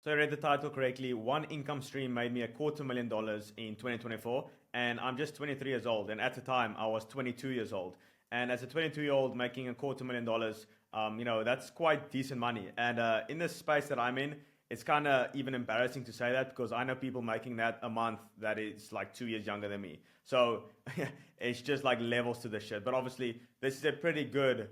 So I read the title correctly. One income stream made me $250,000 in 2024, and I'm just 23 years old. And at the time, I was 22 years old. And as a 22-year-old making $250,000, that's quite decent money. And in this space that I'm in, it's kind of even embarrassing to say that because I know people making that a month that is like 2 years younger than me. So it's just like levels to this shit. But obviously, this is a pretty good.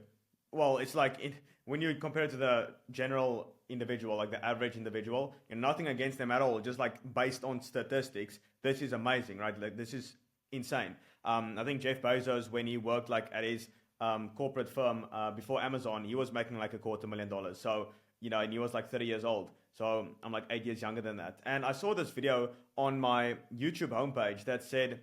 Well, it's like when you compare it to the general individual, like the average individual, you're nothing against them at all. Just like based on statistics, this is amazing, right? Like this is insane. I think Jeff Bezos, when he worked like at his corporate firm before Amazon, he was making like $250,000. So and he was like 30 years old. So I'm like 8 years younger than that. And I saw this video on my YouTube homepage that said,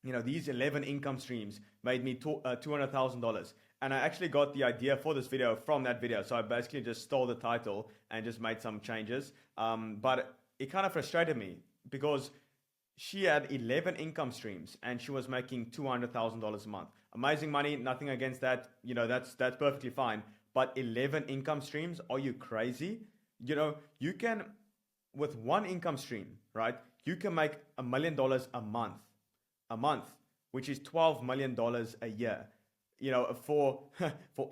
these 11 income streams made me $200,000. And I actually got the idea for this video from that video. So I basically just stole the title and just made some changes. But it kind of frustrated me because she had 11 income streams and she was making $200,000 a month. Amazing money, nothing against that. That's perfectly fine. But 11 income streams, are you crazy? You can, with one income stream, right? You can make $1 million a month, which is $12 million a year. For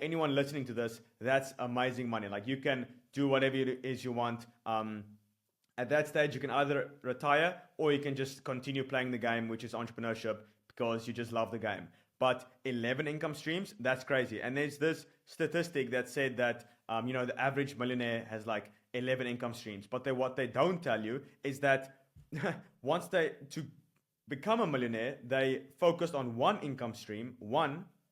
anyone listening to this, that's amazing money. Like you can do whatever it is you want. At that stage, you can either retire or you can just continue playing the game, which is entrepreneurship, because you just love the game. But 11 income streams, that's crazy. And there's this statistic that said that, the average millionaire has like 11 income streams. But what they don't tell you is that to become a millionaire, they focused on one income stream,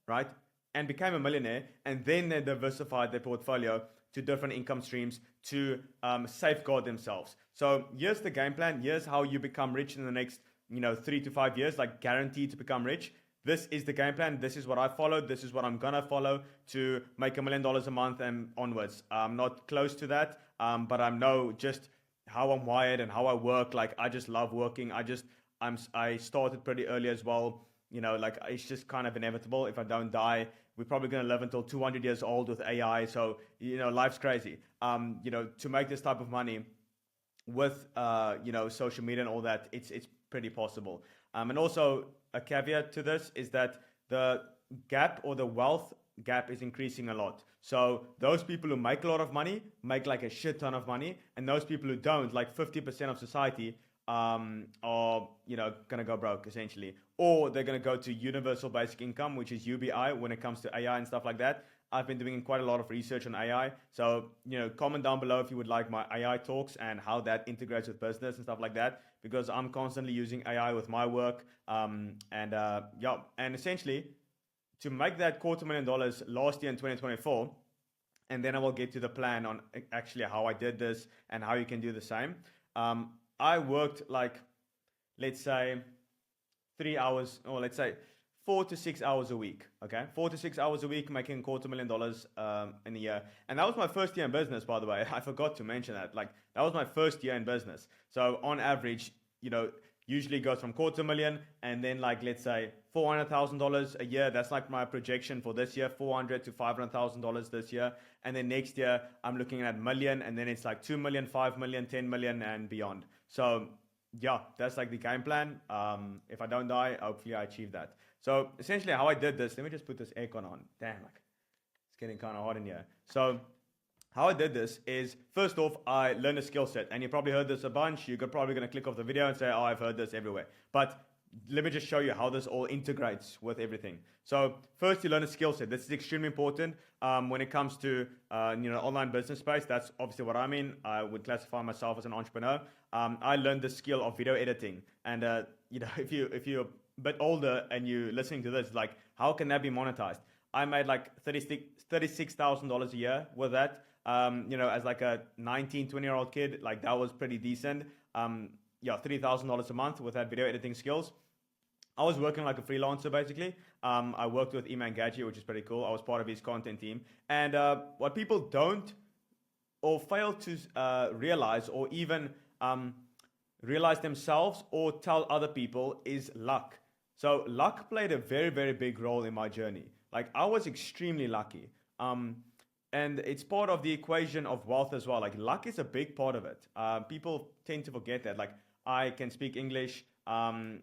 right? And became a millionaire. And then they diversified their portfolio to different income streams to safeguard themselves. So here's the game plan. Here's how you become rich in the next, 3 to 5 years, like guaranteed to become rich. This is the game plan. This is what I followed. This is what I'm going to follow to make $1 million a month and onwards. I'm not close to that, but I know just how I'm wired and how I work. Like, I just love working. I started pretty early as well. Like it's just kind of inevitable. If I don't die, we're probably going to live until 200 years old with AI. So, life's crazy. To make this type of money with, social media and all that, it's pretty possible. And also a caveat to this is that the gap or the wealth gap is increasing a lot. So those people who make a lot of money make like a shit ton of money. And those people who don't, like 50% of society, are gonna go broke essentially, or they're gonna go to universal basic income, which is UBI when it comes to AI and stuff like that. I've been doing quite a lot of research on AI, so comment down below if you would like my AI talks and how that integrates with business and stuff like that, because I'm constantly using AI with my work. And essentially to make that $250,000 last year in 2024, and then I will get to the plan on actually how I did this and how you can do the same. I worked like, let's say 3 hours, or let's say 4 to 6 hours a week. Okay, 4 to 6 hours a week, making $250,000 in a year. And that was my first year in business, by the way. I forgot to mention that. Like, that was my first year in business. So on average, usually goes from $250,000 and then like, let's say $400,000 a year. That's like my projection for this year, $400,000 to $500,000 this year. And then next year I'm looking at million, and then it's like 2 million, 5 million, 10 million and beyond. So yeah, that's like the game plan. If I don't die, hopefully I achieve that. So essentially how I did this, let me just put this aircon on. Damn, like it's getting kind of hot in here. So how I did this is, first off, I learned a skill set, and you probably heard this a bunch. You're probably going to click off the video and say, oh, I've heard this everywhere. But let me just show you how this all integrates with everything. So first, you learn a skill set. This is extremely important when it comes to online business space. That's obviously what I'm in. I would classify myself as an entrepreneur. I learned the skill of video editing, and if you're a bit older and you're listening to this, like, how can that be monetized? I made like $36,000 a year with that. As like a 19, 20-year-old kid, like that was pretty decent. $3,000 a month with that video editing skills. I was working like a freelancer basically. I worked with Iman Gadji, which is pretty cool. I was part of his content team. And what people don't or fail to realize, or even realize themselves or tell other people, is luck. So luck played a very, very big role in my journey. Like, I was extremely lucky. and it's part of the equation of wealth as well. Like luck is a big part of it. People tend to forget that. Like I can speak English. I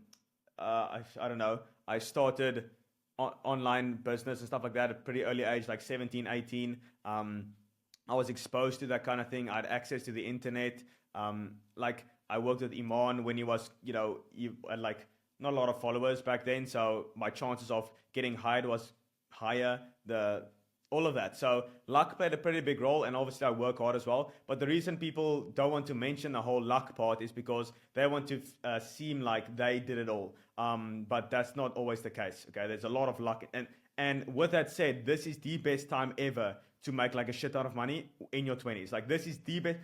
don't know. I started online business and stuff like that at a pretty early age, like 17, 18. I was exposed to that kind of thing. I had access to the internet. Like I worked with Iman when he was, you had like not a lot of followers back then. So my chances of getting hired was higher. All of that. So luck played a pretty big role, and obviously I work hard as well. But the reason people don't want to mention the whole luck part is because they want to seem like they did it all. But that's not always the case. Okay, there's a lot of luck, and with that said, this is the best time ever to make like a shit ton of money in your 20s. Like this is the best.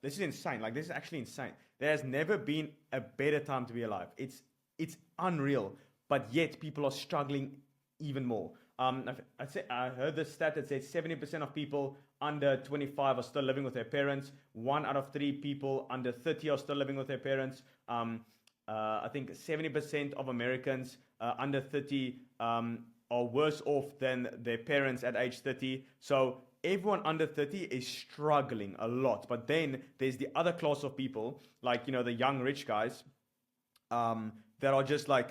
This is insane. Like this is actually insane. There has never been a better time to be alive. It's unreal, but yet people are struggling even more. I heard this stat that said 70% of people under 25 are still living with their parents. 1 out of 3 people under 30 are still living with their parents. I think 70% of Americans under 30 are worse off than their parents at age 30. So everyone under 30 is struggling a lot. But then there's the other class of people, like, the young rich guys, that are just like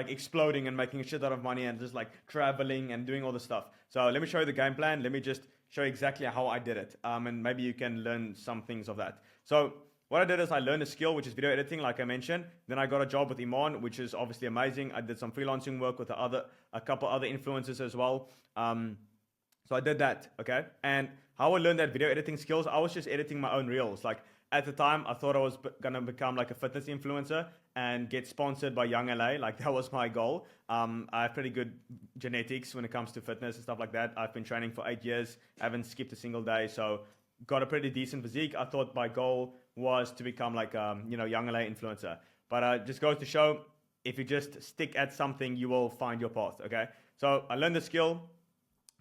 exploding and making a shit out of money and just like traveling and doing all the stuff. So let me show you the game plan. Let me just show you exactly how I did it. And maybe you can learn some things of that. So what I did is I learned a skill, which is video editing, like I mentioned. Then I got a job with Iman, which is obviously amazing. I did some freelancing work with a couple other influencers as well. So I did that, okay? And how I learned that video editing skills, I was just editing my own reels. Like at the time, I thought I was gonna become like a fitness influencer and get sponsored by Young LA. Like that was my goal. I have pretty good genetics when it comes to fitness and stuff like that. I've been training for 8 years, haven't skipped a single day. So got a pretty decent physique. I thought my goal was to become like, Young LA influencer. But just goes to show, if you just stick at something, you will find your path, okay? So I learned the skill,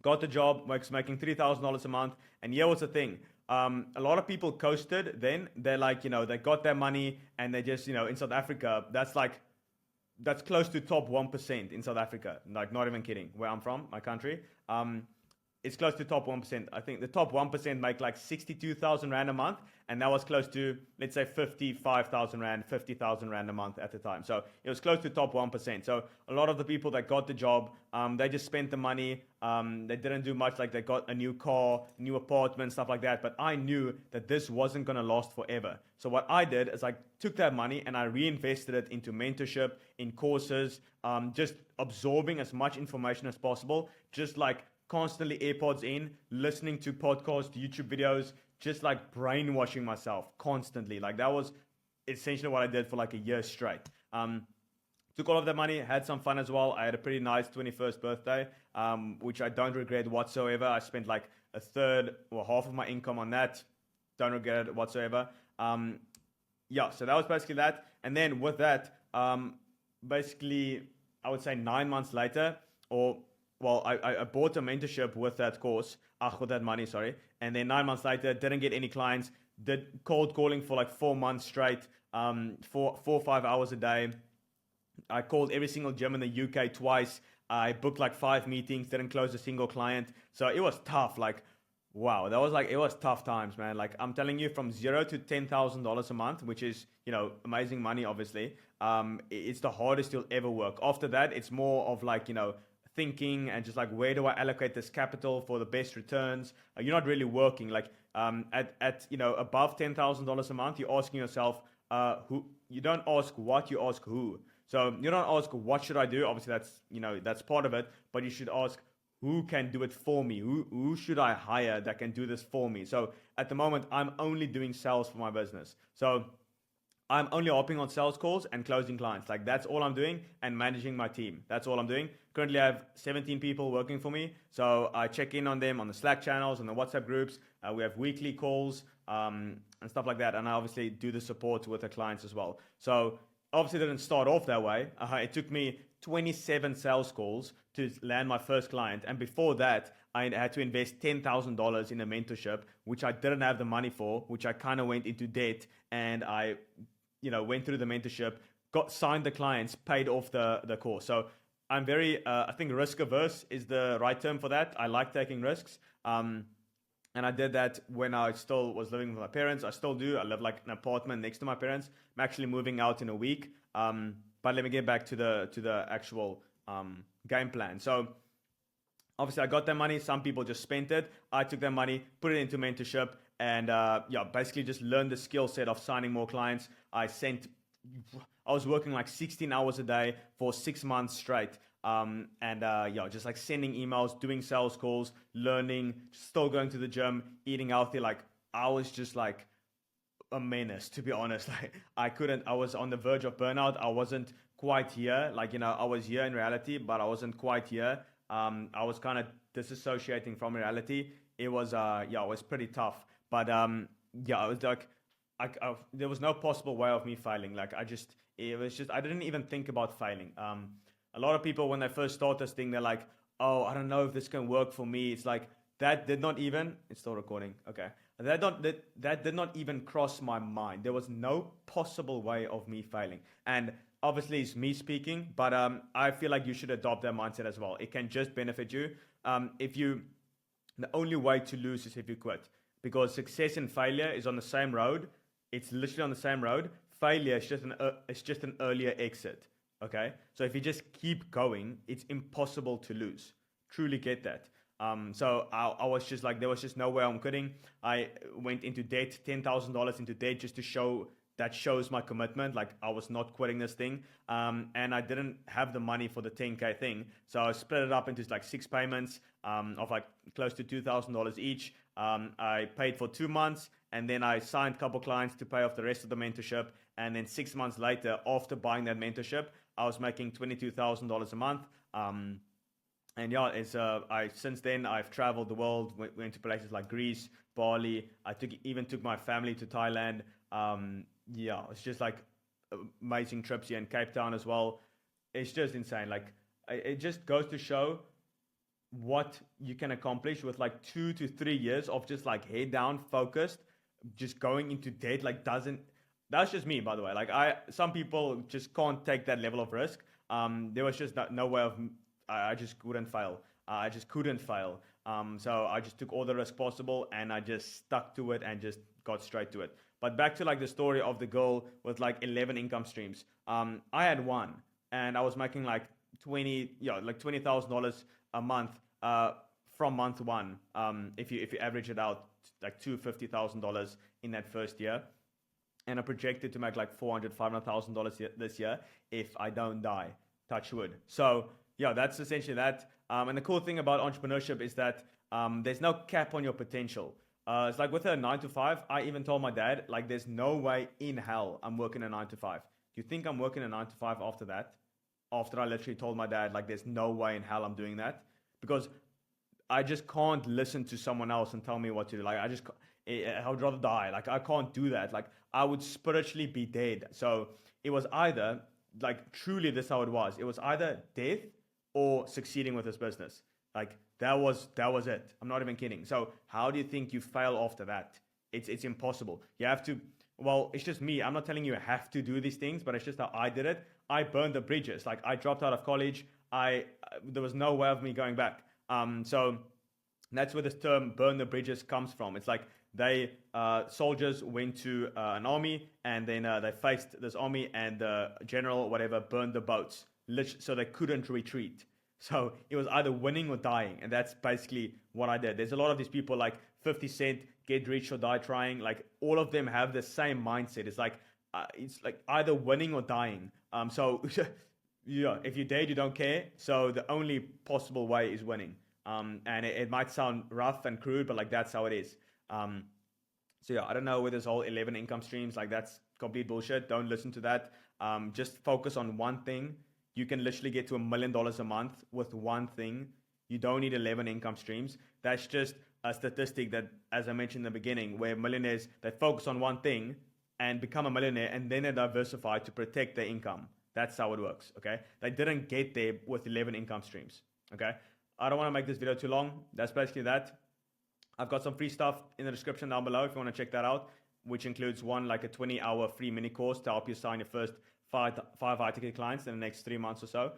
got the job, was making $3,000 a month. And here was the thing. A lot of people coasted then. They're like, they got their money and they just, in South Africa, that's close to top 1% in South Africa. Like, not even kidding, where I'm from, my country. It's close to top 1%. I think the top 1% make like 62,000 Rand a month. And that was close to, let's say, 55,000 Rand, 50,000 Rand a month at the time. So it was close to top 1%. So a lot of the people that got the job, they just spent the money. They didn't do much, like they got a new car, new apartment, stuff like that. But I knew that this wasn't going to last forever. So what I did is I took that money and I reinvested it into mentorship, in courses, just absorbing as much information as possible, just like constantly AirPods in, listening to podcasts, YouTube videos, just like brainwashing myself constantly. Like that was essentially what I did for like a year straight. Took all of that money, had some fun as well. I had a pretty nice 21st birthday, which I don't regret whatsoever. I spent like a third or half of my income on that. Don't regret it whatsoever. So that was basically that. And then with that, basically, I would say 9 months later, I bought a mentorship with that course, with that money, sorry. And then 9 months later, didn't get any clients, did cold calling for like 4 months straight, 4 or 5 hours a day. I called every single gym in the UK twice. I booked like 5 meetings, didn't close a single client. So it was tough. Like, wow, it was tough times, man. Like I'm telling you, from $0 to $10,000 a month, which is, amazing money, obviously. It's the hardest you'll ever work. After that, it's more of like, thinking and just like, where do I allocate this capital for the best returns? You're not really working. Like at above $10,000 a month, you're asking yourself, who. You don't ask what, you ask who. So you don't ask what should I do. Obviously, that's part of it. But you should ask, who can do it for me? Who should I hire that can do this for me? So at the moment, I'm only doing sales for my business. So I'm only hopping on sales calls and closing clients. Like that's all I'm doing, and managing my team. That's all I'm doing. Currently, I have 17 people working for me. So I check in on them on the Slack channels and the WhatsApp groups. We have weekly calls and stuff like that. And I obviously do the support with the clients as well. So obviously didn't start off that way. It took me 27 sales calls to land my first client. And before that, I had to invest $10,000 in a mentorship, which I didn't have the money for, which I kind of went into debt. And I went through the mentorship, signed the clients, paid off the course. So I'm very, I think risk averse is the right term for that. I like taking risks. And I did that when I still was living with my parents. I still do. I live like an apartment next to my parents. I'm actually moving out in a week. But let me get back to the actual game plan. So obviously I got that money. Some people just spent it. I took that money, put it into mentorship, and basically just learned the skill set of signing more clients. I was working like 16 hours a day for 6 months straight. Just like sending emails, doing sales calls, learning, still going to the gym, eating healthy. Like I was just like a menace, to be honest. Like I was on the verge of burnout. I wasn't quite here. Like, I was here in reality, but I wasn't quite here. I was kind of disassociating from reality. It was pretty tough. But I was like, there was no possible way of me failing. Like I didn't even think about failing. A lot of people, when they first start this thing, they're like, oh, I don't know if this can work for me. It's like, it's still recording. Okay. That did not even cross my mind. There was no possible way of me failing. And obviously it's me speaking, but I feel like you should adopt that mindset as well. It can just benefit you. The only way to lose is if you quit, because success and failure is on the same road. It's literally on the same road. Failure is just an earlier exit. Okay, so if you just keep going, it's impossible to lose. Truly get that. So I was just like, there was just no way I'm quitting. I went into debt, $10,000 into debt, just to shows my commitment. Like I was not quitting this thing. And I didn't have the money for the 10K thing. So I split it up into like 6 payments of like close to $2,000 each. I paid for 2 months, and then I signed a couple clients to pay off the rest of the mentorship. And then 6 months later, after buying that mentorship, I was making $22,000 a month. Since then I've traveled the world, went to places like Greece, Bali. I even took my family to Thailand. It's just like amazing trips here in Cape Town as well. It's just insane. Like it just goes to show what you can accomplish with like 2 to 3 years of just like head down, focused, just going into debt. That's just me, by the way. Like some people just can't take that level of risk. There was just no way of, I just couldn't fail. I just couldn't fail. So I just took all the risk possible, and I just stuck to it and just got straight to it. But back to like the story of the girl with like 11 income streams. I had one, and I was making like $20,000 a month from month one. If you average it out, like $250,000 in that first year. And I projected to make like $400,000-$500,000 this year if I don't die. Touch wood. So that's essentially that. And the cool thing about entrepreneurship is that there's no cap on your potential. It's like with a 9 to 5. I even told my dad, like, there's no way in hell I'm working a 9 to 5. Do you think I'm working a 9 to 5 after that? After I literally told my dad, like, there's no way in hell I'm doing that, because I just can't listen to someone else and tell me what to do. Like, I would rather die. Like, I can't do that. Like, I would spiritually be dead. So it was either, like, truly this is how it was. It was either death or succeeding with this business. Like, that was it. I'm not even kidding. So how do you think you fail after that? It's impossible. You have to, well, it's just me. I'm not telling you have to do these things, but it's just how I did it. I burned the bridges. Like, I dropped out of college. There was no way of me going back. So that's where this term burn the bridges comes from. It's like soldiers went to an army, and then they faced this army, and the general, whatever, burned the boats, so they couldn't retreat. So it was either winning or dying, and that's basically what I did. There's a lot of these people like 50 Cent, get rich or die trying. Like, all of them have the same mindset. It's like either winning or dying. So yeah, if you're dead, you don't care. So the only possible way is winning. And it might sound rough and crude, but like, that's how it is. I don't know with this whole 11 income streams, like, that's complete bullshit. Don't listen to that. Just focus on one thing. You can literally get to $1 million a month with one thing. You don't need 11 income streams. That's just a statistic that, as I mentioned in the beginning, where millionaires, they focus on one thing and become a millionaire, and then they diversify to protect their income. That's how it works, okay? They didn't get there with 11 income streams, okay? I don't want to make this video too long. That's basically that. I've got some free stuff in the description down below if you want to check that out. which includes one like a 20-hour free mini course to help you sign your first five high ticket clients in the next 3 months or so.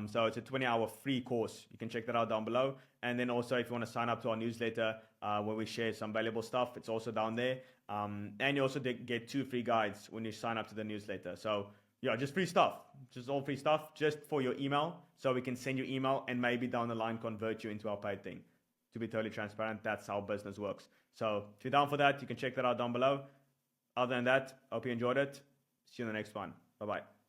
So it's a 20-hour free course. You can check that out down below. And then also if you want to sign up to our newsletter where we share some valuable stuff, it's also down there. And you also get 2 free guides when you sign up to the newsletter. So yeah, just free stuff, just all free stuff, just for your email. So we can send you email and maybe down the line convert you into our paid thing. To be totally transparent, that's how business works. So if you're down for that, you can check that out down below. Other than that, hope you enjoyed it. See you in the next one. Bye-bye.